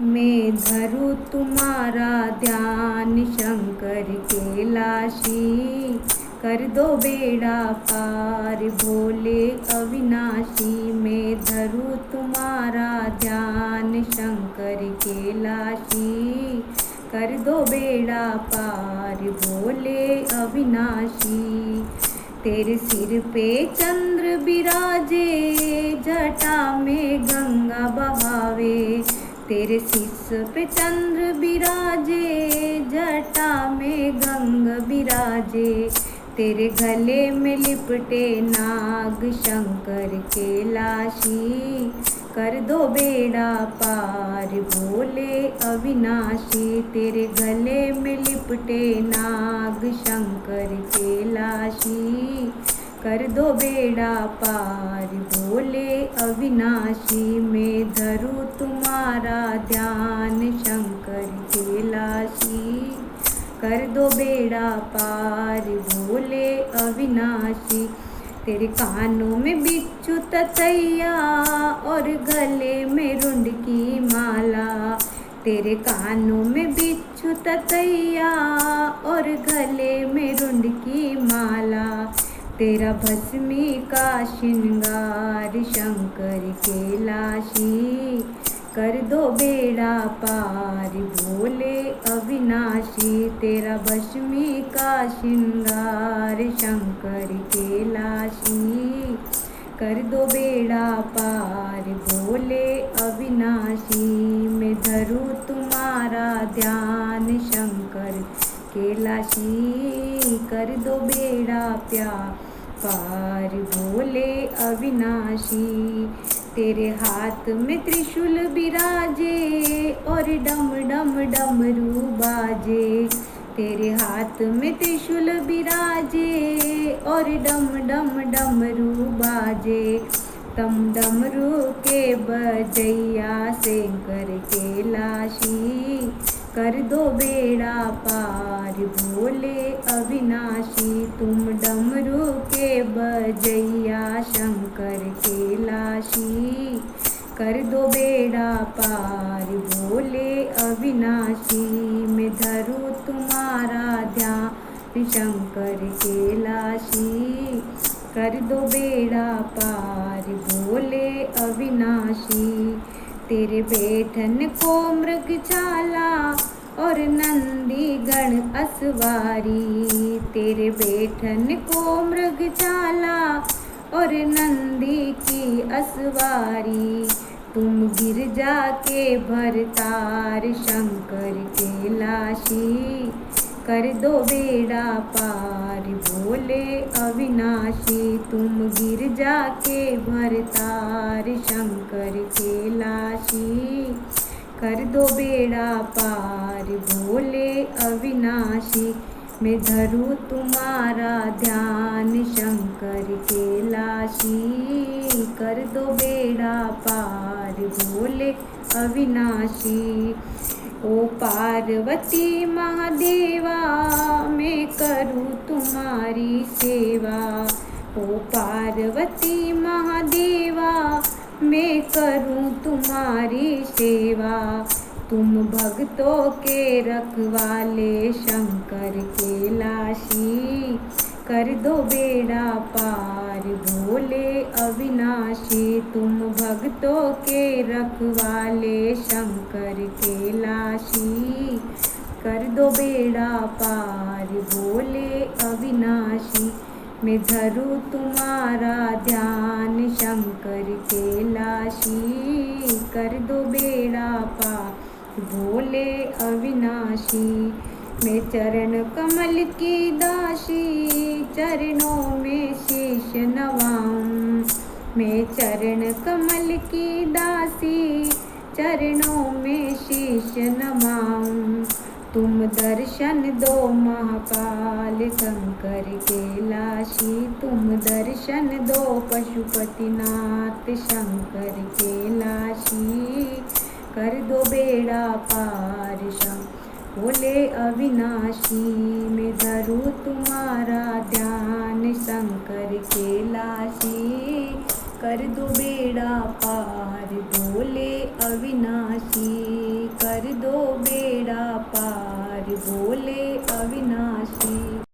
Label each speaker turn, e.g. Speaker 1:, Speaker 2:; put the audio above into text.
Speaker 1: मैं धरूं तुम्हारा ध्यान शंकर कैलाशी, कर दो बेड़ा पार भोले अविनाशी। मैं धरूं तुम्हारा ध्यान शंकर कैलाशी, कर दो बेड़ा पार भोले अविनाशी। तेरे सिर पे चंद्र बिराजे, जटा में गंगा बहावे। तेरे शीश पे चंद्र बिराजे, जटा में गंगा बिराजे। तेरे गले में लिपटे नाग शंकर कैलाशी, कर दो बेड़ा पार भोले अविनाशी। तेरे गले में लिपटे नाग शंकर कैलाशी, कर दो बेड़ा पार भोले अविनाशी। मैं धरूं तुम्हारा ध्यान शंकर कैलाशी, कर दो बेड़ा पार भोले अविनाशी। तेरे कानों में बिच्छू ततैया और गले में रुंड की माला। तेरे कानों में बिच्छू ततैया और गले में रुंड की माला। तेरा भस्मी का श्रृंगार शंकर कैलाशी, कर दो बेड़ा पार भोले अविनाशी। तेरा भस्मी का श्रृंगार शंकर कैलाशी, कर दो बेड़ा पार भोले अविनाशी। मैं धरूं तुम्हारा ध्यान शंकर कैलाशी, कर दो बेड़ा पार भोले अविनाशी। तेरे हाथ में त्रिशूल बिराजे और डम डम डमरू बाजे। तेरे हाथ में त्रिशूल बिराजे और डम डम डमरू बाजे। तम डमरू के बजैया शंकर कैलाशी, कर दो बेड़ा पार भोले अविनाशी। तुम डमरू के बजैया शंकर कैलाशी, कर दो बेड़ा पार भोले अविनाशी। मैं धरूं तुम्हारा ध्यान शंकर कैलाशी, कर दो बेड़ा पार भोले अविनाशी। तेरे बैठन को मृगशाला और नंदी गण असवारी। तेरे बैठन को मृगशाला और नंदी की असवारी। तुम गिरजा के भरतार शंकर कैलाशी, कर दो बेड़ा पार भोले अविनाशी। तुम गिरजा के भरतार शंकर कैलाशी, कर दो बेड़ा पार भोले अविनाशी। मैं धरूं तुम्हारा ध्यान शंकर कैलाशी, कर दो बेड़ा पार भोले अविनाशी। ओ पार्वती महादेवा, मैं करूं तुम्हारी सेवा। ओ पार्वती महादेवा, मैं करूं तुम्हारी सेवा। तुम भक्तों के रखवाले शंकर कैलाशी, कर दो बेड़ा पार भोले अविनाशी। तुम भक्तों के रखवाले शंकर कैलाशी, कर दो बेड़ा पार भोले अविनाशी। मैं धरूं तुम्हारा ध्यान शंकर कैलाशी, कर दो बेड़ा पार भोले अविनाशी। मैं चरण कमल की दासी, चरणों में शीश नवाऊं। मैं चरण कमल की दासी, चरणों में शीश नवाऊं। तुम दर्शन दो महाकाल शंकर कैलाशी। तुम दर्शन दो पशुपतिनाथ शंकर कैलाशी, कर दो बेड़ा पार भोले अविनाशी। मैं धरूं तुम्हारा ध्यान शंकर कैलाशी, कर दो बेड़ा पार भोले अविनाशी। कर दो बेड़ा पार भोले अविनाशी।